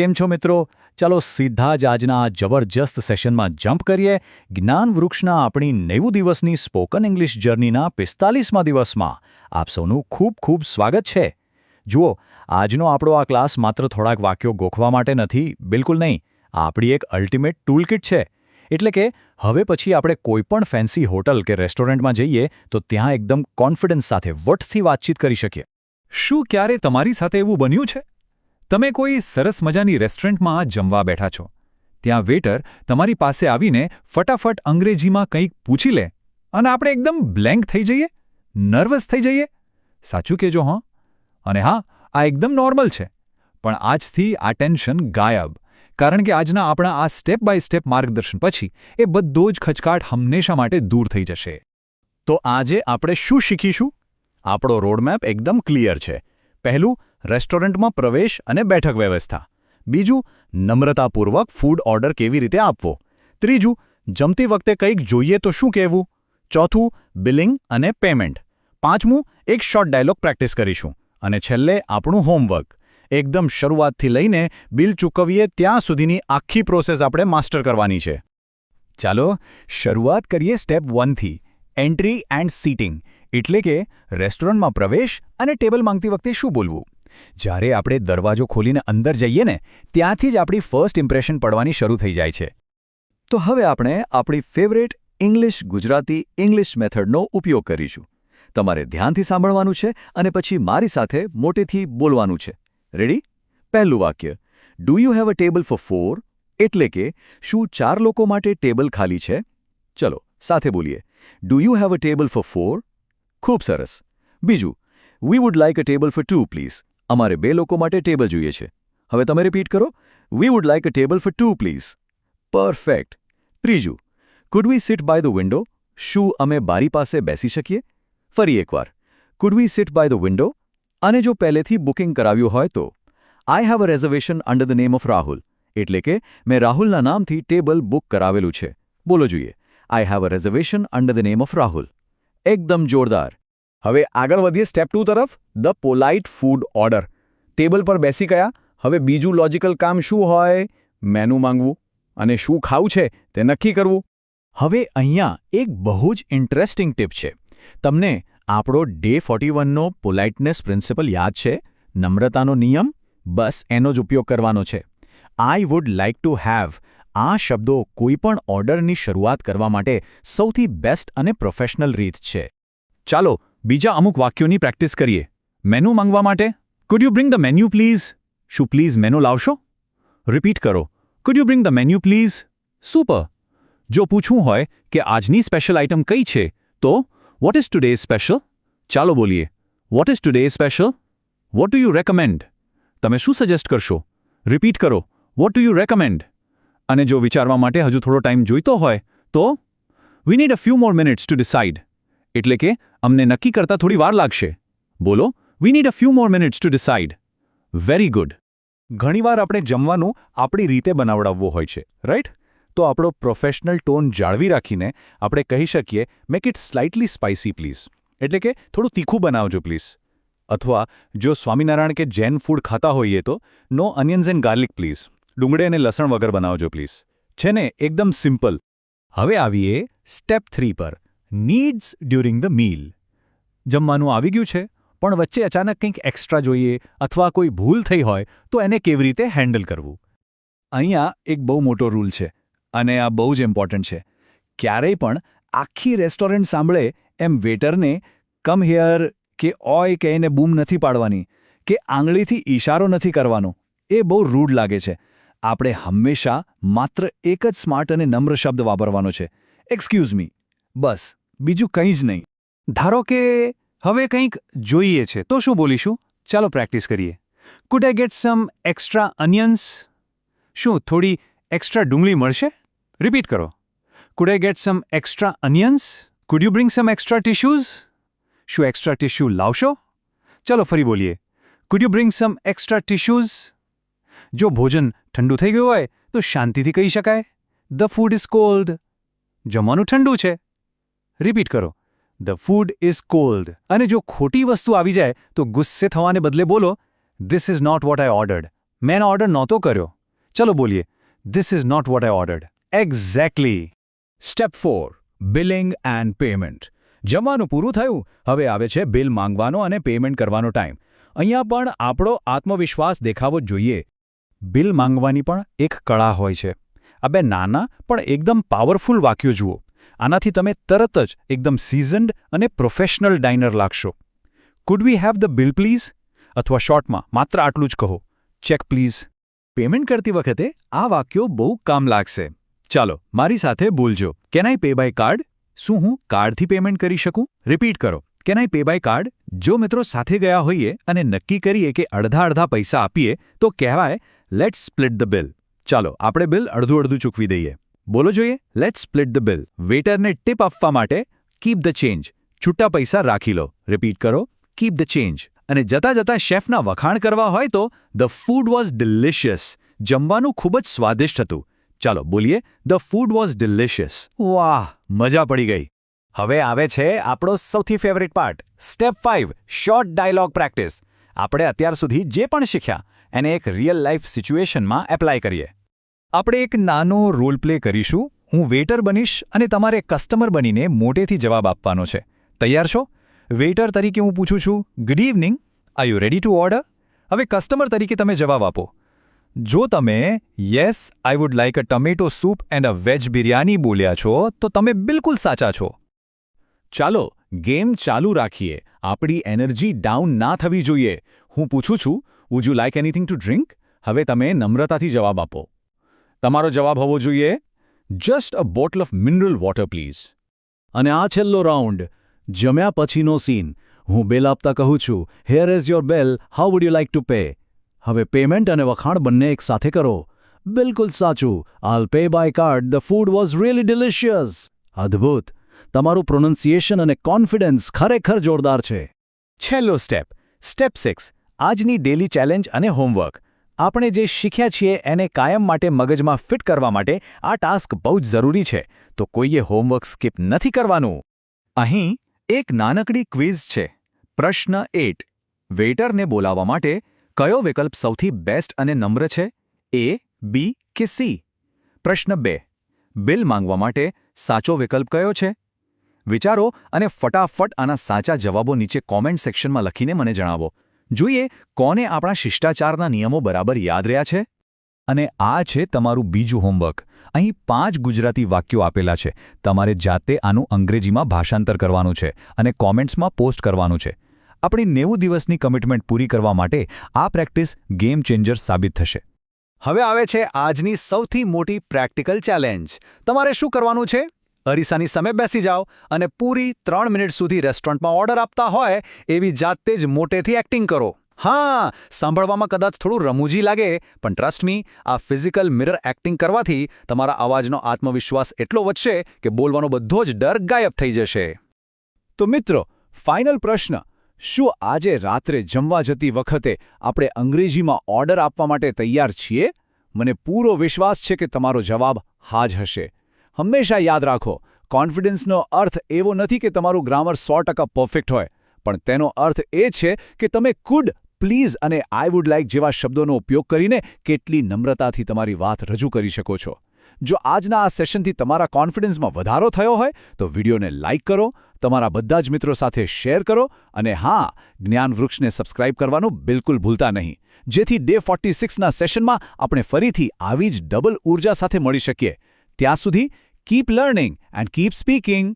કેમ છો મિત્રો? ચાલો સીધા જ આજના આ જબરજસ્ત સેશનમાં જમ્પ કરીએ. જ્ઞાન વૃક્ષના આપણી 90 દિવસની સ્પોકન ઇંગ્લિશ જર્નીના 45મા દિવસમાં આપ સૌનું ખૂબ ખૂબ સ્વાગત છે. જુઓ, આજનો આપણો આ ક્લાસ માત્ર થોડાક વાક્યો ગોખવા માટે નથી, બિલકુલ નહીં. આપણી એક અલ્ટિમેટ ટૂલકિટ છે. એટલે કે હવે પછી આપણે કોઈપણ ફેન્સી હોટલ કે રેસ્ટોરન્ટમાં જઈએ તો ત્યાં એકદમ કોન્ફિડન્સ સાથે વટથી વાતચીત કરી શકીએ. શું ક્યારે તમારી સાથે એવું બન્યું છે? તમે કોઈ સરસ મજાની રેસ્ટોરન્ટમાં જમવા બેઠા છો. ત્યાં વેટર તમારી પાસે આવીને ફટાફટ અંગ્રેજીમાં કંઈક પૂછી લે અને આપણે એકદમ બ્લેન્ક થઈ જઈએ, નર્વસ થઈ જઈએ. સાચું કહેજો હં? અને હા, આ એકદમ નોર્મલ છે. પણ આજથી આ ટેન્શન ગાયબ, કારણ કે આજના આપણા આ સ્ટેપ બાય સ્ટેપ માર્ગદર્શન પછી એ બધો જ ખચકાટ હંમેશા માટે દૂર થઈ જશે. તો આજે આપણે શું શીખીશું? આપણો રોડમેપ એકદમ ક્લિયર છે. પહેલું, રેસ્ટોરન્ટમાં પ્રવેશ અને બેઠક વ્યવસ્થા. બીજું, નમ્રતાપૂર્વક ફૂડ ઓર્ડર કેવી રીતે આપવો. ત્રીજું, જમતી વખતે કંઈક જોઈએ તો શું કહેવું. ચોથું, બિલિંગ અને પેમેન્ટ. પાંચમું, એક શોર્ટ ડાયલોગ પ્રેક્ટિસ કરીશું. અને છેલ્લે આપણું હોમવર્ક. એકદમ શરૂઆતથી લઈને બિલ ચૂકવીએ ત્યાં સુધીની આખી પ્રોસેસ આપણે માસ્ટર કરવાની છે. ચાલો શરૂઆત કરીએ સ્ટેપ 1થી. Entry and seating. એટલે કે રેસ્ટોરન્ટમાં પ્રવેશ અને ટેબલ માંગતી વખતે શું બોલવું. જ્યારે આપણે દરવાજો ખોલીને અંદર જઈએ ને, ત્યાંથી જ આપણી ફર્સ્ટ ઇમ્પ્રેશન પડવાની શરૂ થઈ જાય છે. તો હવે આપણે આપણી ફેવરેટ ગુજરાતી ઇંગ્લિશ મેથડનો ઉપયોગ કરીશું. તમારે ધ્યાનથી સાંભળવાનું છે અને પછી મારી સાથે મોટેથી બોલવાનું છે. રેડી? પહેલું વાક્ય, do you have a table for 4? એટલે કે શું 4 લોકો માટે ટેબલ ખાલી છે? ચલો સાથે બોલીએ. Do you have a table for 4? ખૂબ સરસ. બીજું, we would like a table for 2 please. અમારે 2 લોકો માટે ટેબલ જોઈએ છે. હવે તમે રિપીટ કરો. We would like a table for 2 please. Perfect. ત્રીજું, could we sit by the window? શું અમે બારી પાસે બેસી શકીએ? ફરી એકવાર, could we sit by the window? અને જો પહેલેથી બુકિંગ કરાવ્યું હોય તો, I have a reservation under the name of Rahul. એટલે કે મેં રાહુલના નામથી ટેબલ બુક કરાવેલું છે. બોલો જોઈએ. I have a reservation under the name of Rahul. એકદમ જોરદાર. હવે આગળ વધીએ સ્ટેપ 2 તરફ, the polite food order. Table પર બેસી ગયા. હવે બીજું લોજિકલ કામ શું હોય? મેનુ માંગવું અને શું ખાવું છે તે નક્કી કરવું. હવે અહીંયા એક બહુ જ ઇન્ટરેસ્ટિંગ ટિપ છે. તમને આપણો ડે 41નો પોલાઇટનેસ પ્રિન્સિપલ યાદ છે? નમ્રતાનો નિયમ? બસ એનો જ ઉપયોગ કરવાનો છે. I would like to have. આ શબ્દો કોઈપણ ઓર્ડરની શરૂઆત કરવા માટે સૌથી બેસ્ટ અને પ્રોફેશનલ રીત છે. ચાલો બીજા અમુક વાક્યોની પ્રેક્ટિસ કરીએ. મેનુ માંગવા માટે, food you bring the menu please? શું પ્લીઝ મેનુ લાવશો? રિપીટ કરો. Food you bring the menu please? Super. જો પૂછવું હોય કે આજની સ્પેશિયલ આઇટમ કઈ છે, તો વોટ ઇઝ ટુડેઝ સ્પેશિયલ? ચાલો બોલીએ. What is today's special? What do you recommend? તમે શું સજેસ્ટ કરશો? રિપીટ કરો. What do you recommend? અને જો વિચારવા માટે હજુ થોડો ટાઈમ જોઈતો હોય તો, we need a few more minutes two decide. એટલે કે અમને નક્કી કરતા થોડી વાર લાગશે. બોલો, we need a few more minutes two decide. Very good. ઘણીવાર આપણે જમવાનું આપણી રીતે બનાવડાવવું હોય છે, રાઈટ? તો આપણો પ્રોફેશનલ ટોન જાળવી રાખીને આપણે કહી શકીએ, make it slightly spicy please. એટલે કે થોડું તીખું બનાવજો પ્લીઝ. અથવા જો સ્વામિનારાયણ કે જૈન ફૂડ ખાતા હોઈએ તો, નો અનિયન્સ એન્ડ ગાર્લિક પ્લીઝ. ડુંગળી અને લસણ વગર બનાવજો પ્લીઝ. છે ને એકદમ સિમ્પલ. હવે આવીએ સ્ટેપ 3 પર, નીડ્સ ડ્યુરિંગ ધ મીલ. જમવાનું આવી ગયું છે, પણ વચ્ચે અચાનક કંઈક એક્સ્ટ્રા જોઈએ અથવા કોઈ ભૂલ થઈ હોય તો એને કેવી રીતે હેન્ડલ કરવું. અહીંયા એક બહુ મોટો રૂલ છે અને આ બહુ જ ઇમ્પોર્ટન્ટ છે. ક્યારેય પણ આખી રેસ્ટોરન્ટ સાંભળે એમ વેટરને કમ હિયર કે ઓય કહીને બૂમ નથી પાડવાની કે આંગળીથી ઈશારો નથી કરવાનો. એ બહુ રૂડ લાગે છે. આપણે હંમેશા માત્ર એક જ સ્માર્ટ અને નમ્ર શબ્દ વાપરવાનો છે, એક્સક્યુઝ મી. બસ, બીજું કંઈ જ નહીં. ધારો કે હવે કંઈક જોઈએ છે તો શું બોલીશું? ચાલો પ્રેક્ટિસ કરીએ. Could I get some extra onions? શું થોડી એક્સ્ટ્રા ડુંગળી મળશે? રિપીટ કરો. Could I get some extra onions? Could you bring some extra tissues? શું એક્સ્ટ્રા ટિશ્યુ લાવશો? ચાલો ફરી બોલીએ. Could you bring some extra tissues? જો ભોજન ઠંડુ થઈ ગયું હોય તો શાંતિથી કહી શકાય, ધ ફૂડ ઇઝ કોલ્ડ. જમવાનું ઠંડુ છે. રિપીટ કરો. The food is called. અને જો ખોટી વસ્તુ આવી જાય તો ગુસ્સે થવાને બદલે બોલો, this is not what I ordered. મેં ઓર્ડર નહોતો કર્યો. ચલો બોલીએ, this is not what I ordered. Exactly. Step 4 billing and payment. જમવાનું પૂરું થયું, હવે આવે છે બિલ માંગવાનો અને પેમેન્ટ કરવાનો ટાઈમ. અહીંયા પણ આપણો આત્મવિશ્વાસ દેખાવો જ જોઈએ. બિલ માંગવાની પણ એક કળા હોય છે. આ બે નાના પણ એકદમ પાવરફુલ વાક્યો જુઓ. આનાથી તમે તરત જ એકદમ સિઝન્ડ અને પ્રોફેશનલ ડાઇનર લાગશો. Could we have the bill please? અથવા શોર્ટમાં માત્ર આટલું જ કહો, ચેક પ્લીઝ. પેમેન્ટ કરતી વખતે આ વાક્યો બહુ કામ લાગશે. ચાલો મારી સાથે બોલજો. Can I pay by card? શું હું કાર્ડથી પેમેન્ટ કરી શકું? રિપીટ કરો, can I pay by card? જો મિત્રો સાથે ગયા હોઈએ અને નક્કી કરીએ કે અડધા પૈસા આપીએ તો કહેવાય લેટ્સ સ્પ્લિટ ધ બિલ. ચાલો આપણે બિલ અડધું ચૂકવી દઈએ. બોલો જોઈએ, લેટ્સ સ્પ્લિટ ધ બિલ. વેટરને ટિપ આપવા માટે કીપ ધ ચેન્જ. છૂટા પૈસા રાખી લો. રિપીટ કરો, કીપ ધ ચેન્જ. અને જતા શેફના વખાણ કરવા હોય તો ધ ફૂડ વોઝ ડિલિશિયસ. જમવાનું ખૂબ જ સ્વાદિષ્ટ હતું. ચાલો બોલીએ, ધ ફૂડ વોઝ ડિલિશિયસ. વાહ, મજા પડી ગઈ. હવે આવે છે આપણો સૌથી favourite part, step 5 short dialogue practice. આપણે અત્યાર સુધી જે પણ શીખ્યા એને એક રિયલ લાઈફ સિચ્યુએશનમાં એપ્લાય કરીએ. આપણે એક નાનો રોલ પ્લે કરીશું. હું વેટર બનીશ અને તમારે કસ્ટમર બનીને મોટેથી જવાબ આપવાનો છે. તૈયાર છો? વેટર તરીકે હું પૂછું છું, good evening, are you ready to order? હવે કસ્ટમર તરીકે તમે જવાબ આપો. જો તમે yes I would like a tomato soup and a veg biryani બોલ્યા છો તો તમે બિલકુલ સાચા છો. ચાલો ગેમ ચાલુ રાખીએ. આપણી એનર્જી ડાઉન ના થવી જોઈએ. હું પૂછું છું, wood you like anything two drink? હવે તમે નમ્રતાથી જવાબ આપો. તમારો જવાબ હોવો જોઈએ, just a bottle of mineral water please. અને આ છેલ્લો રાઉન્ડ, જમ્યા પછીનો સીન. હું બિલ આપતા કહું છું, here is your bill, how would you like to pay? હવે પેમેન્ટ અને વખાણ બંને એક સાથે કરો. બિલકુલ સાચું, I'll pay by card, the food was really delicious. અદ્ભુત. તમારું પ્રોનન્સિએશન અને કોન્ફિડન્સ ખરેખર જોરદાર છે. છેલ્લો સ્ટેપ, સ્ટેપ 6 આજની ડેલી ચેલેન્જ અને હોમવર્ક. આપણે જે શીખ્યા છીએ એને કાયમ માટે મગજમાં ફિટ કરવા માટે આ ટાસ્ક બહુ જ જરૂરી છે. તો કોઈએ હોમવર્ક સ્કીપ નથી કરવાનું. અહીં એક નાનકડી ક્વિઝ છે. પ્રશ્ન 8, વેટરને બોલાવવા માટે કયો વિકલ્પ સૌથી બેસ્ટ અને નમ્ર છે? એ, બી કે સી? પ્રશ્ન 2, બિલ માંગવા માટે સાચો વિકલ્પ કયો છે? વિચારો અને ફટાફટ આના સાચા જવાબો નીચે કોમેન્ટ સેક્શનમાં લખીને મને જણાવો. જોઈએ કોને આપણા શિષ્ટાચારના નિયમો બરાબર યાદ રહ્યા છે. અને આ છે તમારું બીજું હોમવર્ક. અહીં 5 ગુજરાતી વાક્યો આપેલા છે. તમારે જાતે આનું અંગ્રેજીમાં ભાષાંતર કરવાનું છે અને કોમેન્ટ્સમાં પોસ્ટ કરવાનું છે. આપણી 90 દિવસની કમિટમેન્ટ પૂરી કરવા માટે આ પ્રેક્ટિસ ગેમ ચેન્જર સાબિત થશે. હવે આવે છે આજની સૌથી મોટી પ્રેક્ટિકલ ચેલેન્જ. તમારે શું કરવાનું છે? અરીસાની સામે બેસી જાઓ અને પૂરી 3 મિનિટ સુધી રેસ્ટોરન્ટમાં ઓર્ડર આપતા હોય એવી જાતે જ મોટેથી એક્ટિંગ કરો. હા, સાંભળવામાં કદાચ થોડું રમૂજી લાગે, પણ ટ્રસ્ટ મી, આ ફિઝિકલ મિરર એક્ટિંગ કરવાથી તમારા અવાજનો આત્મવિશ્વાસ એટલો વધશે કે બોલવાનો બધો જ ડર ગાયબ થઈ જશે. તો મિત્રો, ફાઇનલ પ્રશ્ન, શું આજે રાત્રે જમવા જતી વખતે આપણે અંગ્રેજીમાં ઓર્ડર આપવા માટે તૈયાર છીએ? મને પૂરો વિશ્વાસ છે કે તમારો જવાબ હા જ હશે. હંમેશા યાદ રાખો, કોન્ફિડન્સનો અર્થ એવો નથી કે તમારું ગ્રામર 100% પરફેક્ટ હોય, પણ તેનો અર્થ એ છે કે તમે કુડ, પ્લીઝ અને આઈ વુડ લાઇક જેવા શબ્દોનો ઉપયોગ કરીને કેટલી નમ્રતાથી તમારી વાત રજૂ કરી શકો છો. જો આજના આ સેશનથી તમારા કોન્ફિડન્સમાં વધારો થયો હોય તો વિડીયોને લાઇક કરો, તમારા બધા જ મિત્રો સાથે શેર કરો અને હા, જ્ઞાન વૃક્ષને સબસ્ક્રાઇબ કરવાનું બિલકુલ ભૂલતા નહીં, જેથી ડે 46ના સેશનમાં આપણે ફરીથી આવી જ ડબલ ઊર્જા સાથે મળી શકીએ. ત્યાં સુધી keep learning and keep speaking.